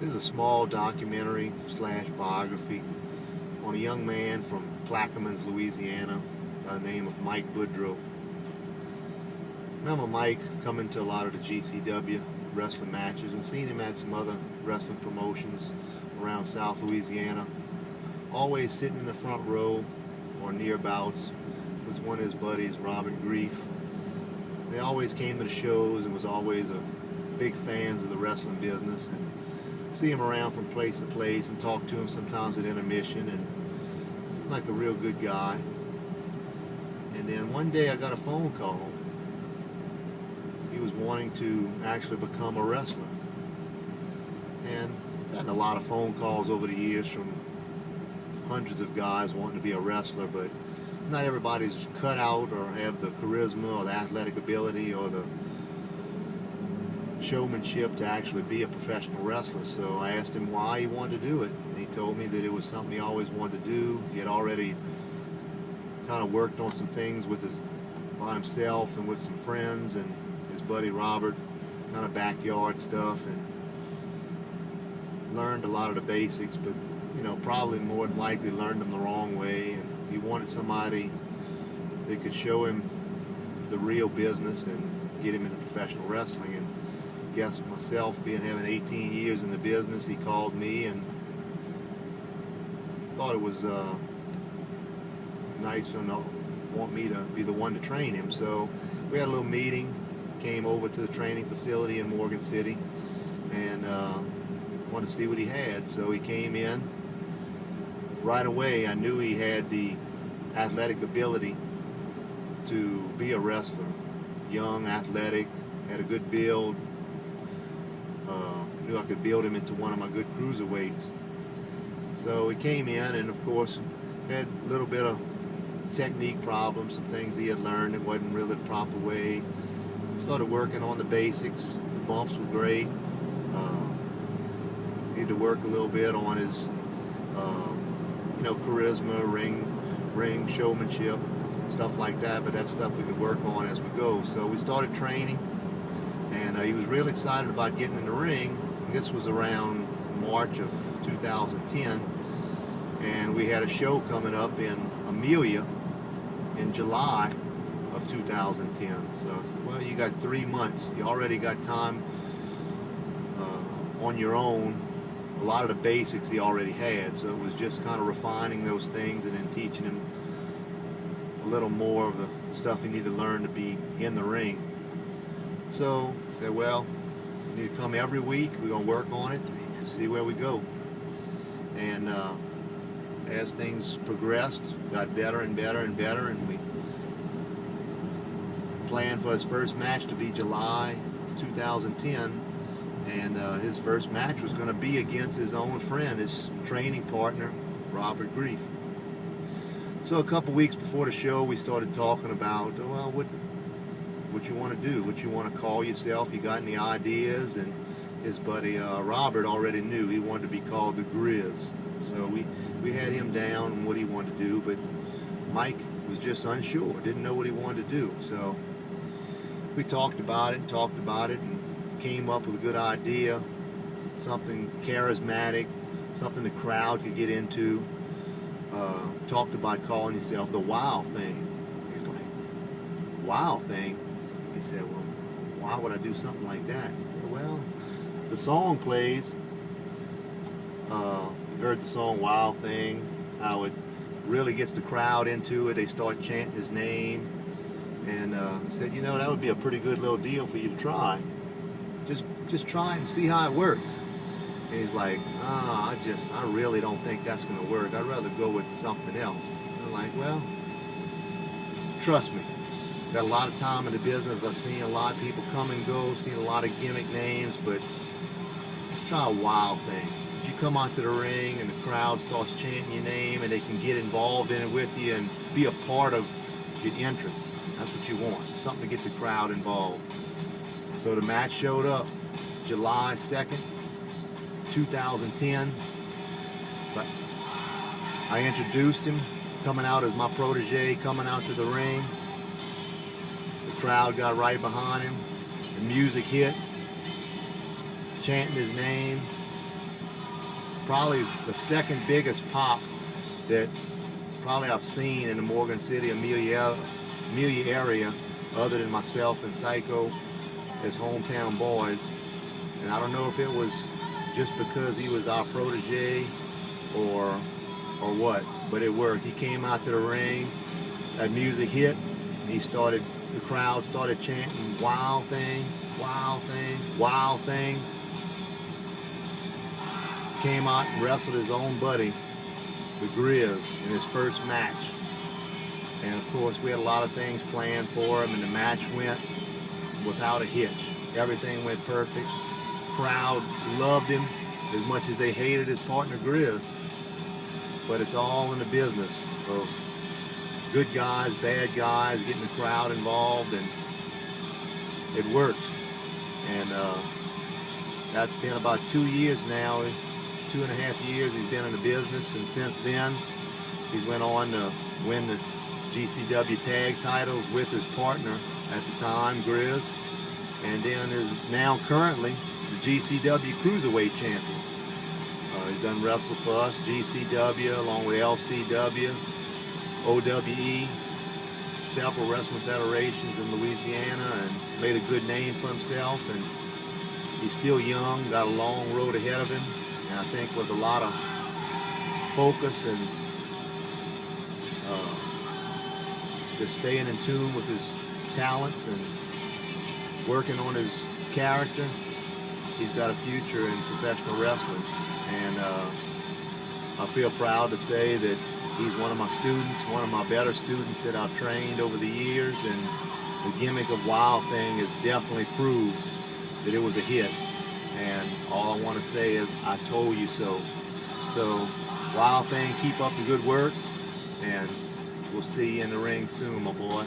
This is a small documentary slash biography on a young man from Plaquemines, Louisiana by the name of Mike Boudreaux. Remember Mike coming to a lot of the GCW wrestling matches and seeing him at some other wrestling promotions around South Louisiana. Always sitting in the front row or nearabouts with one of his buddies, Robert Grief. They always came to the shows and was always big fans of the wrestling business, and see him around from place to place and talk to him sometimes at intermission, and seemed like a real good guy. And then one day I got a phone call. He was wanting to actually become a wrestler. And I've gotten a lot of phone calls over the years from hundreds of guys wanting to be a wrestler, but not everybody's cut out or have the charisma or the athletic ability or the showmanship to actually be a professional wrestler. So I asked him why he wanted to do it, and he told me that it was something he always wanted to do. He had already kind of worked on some things by himself and with some friends and his buddy Robert, kind of backyard stuff, and learned a lot of the basics, but probably more than likely learned them the wrong way. And he wanted somebody that could show him the real business and get him into professional wrestling. And I guess myself, having 18 years in the business, he called me and thought it was nice for him to want me to be the one to train him. So we had a little meeting, came over to the training facility in Morgan City, and wanted to see what he had. So he came in. Right away I knew he had the athletic ability to be a wrestler. Young, athletic, had a good build. Knew I could build him into one of my good cruiserweights. So he came in, and of course had a little bit of technique problems, some things he had learned that wasn't really the proper way. Started working on the basics. The bumps were great. Needed to work a little bit on his charisma, ring showmanship, stuff like that, but that's stuff we could work on as we go. So we started training, and he was real excited about getting in the ring. This was around March of 2010, and we had a show coming up in Amelia in July of 2010. So I said, well, you got 3 months. You already got time on your own. A lot of the basics he already had, so it was just kind of refining those things and then teaching him a little more of the stuff he needed to learn to be in the ring. So I said, well, you need to come every week. We're going to work on it, see where we go. And as things progressed, got better and better and better, and we planned for his first match to be July of 2010. And his first match was going to be against his own friend, his training partner, Robert Grief. So a couple weeks before the show, we started talking about, well, what you want to do, what you want to call yourself. You got any ideas? And his buddy Robert already knew he wanted to be called the Grizz. So we had him down on what he wanted to do, but Mike was just unsure, didn't know what he wanted to do. So we talked about it, and came up with a good idea, something charismatic, something the crowd could get into. Talked about calling yourself the Wow Thing. He's like, Wow Thing? He said, well, why would I do something like that? He said, well, the song plays. You heard the song Wow Thing, how it really gets the crowd into it. They start chanting his name. And he said, that would be a pretty good little deal for you to try. Just try and see how it works. And he's like, I really don't think that's going to work. I'd rather go with something else. And I'm like, well, trust me. Got a lot of time in the business. I've seen a lot of people come and go, seen a lot of gimmick names, but let's try a Wow Thing. If you come onto the ring and the crowd starts chanting your name and they can get involved in it with you and be a part of your entrance, that's what you want. Something to get the crowd involved. So the match showed up July 2nd, 2010. So I introduced him, coming out as my protege, coming out to the ring. The crowd got right behind him. The music hit, chanting his name. probably the second biggest pop that probably I've seen in the Morgan City, Amelia area, other than myself and Psycho as hometown boys. And I don't know if it was just because he was our protege or what, but it worked. He came out to the ring, that music hit, and the crowd started chanting, "Wild Thing, Wild Thing, Wild Thing." Came out and wrestled his own buddy, the Grizz, in his first match. And of course, we had a lot of things planned for him, and the match went without a hitch. Everything went perfect. Crowd loved him as much as they hated his partner Grizz. But it's all in the business of good guys, bad guys, getting the crowd involved, and it worked. And that's been about 2 years now, 2.5 years he's been in the business, and since then he's went on to win the GCW tag titles with his partner at the time, Grizz, and then is now currently the GCW Cruiserweight champion. He's done wrestled for us, GCW, along with LCW, OWE, several wrestling federations in Louisiana, and made a good name for himself. And he's still young, got a long road ahead of him, and I think with a lot of focus and just staying in tune with his talents and working on his character, he's got a future in professional wrestling. And I feel proud to say that he's one of my students, one of my better students that I've trained over the years, and the gimmick of Wild Thing has definitely proved that it was a hit. And all I want to say is, I told you so. So, Wild Thing, keep up the good work, and we'll see you in the ring soon, my boy.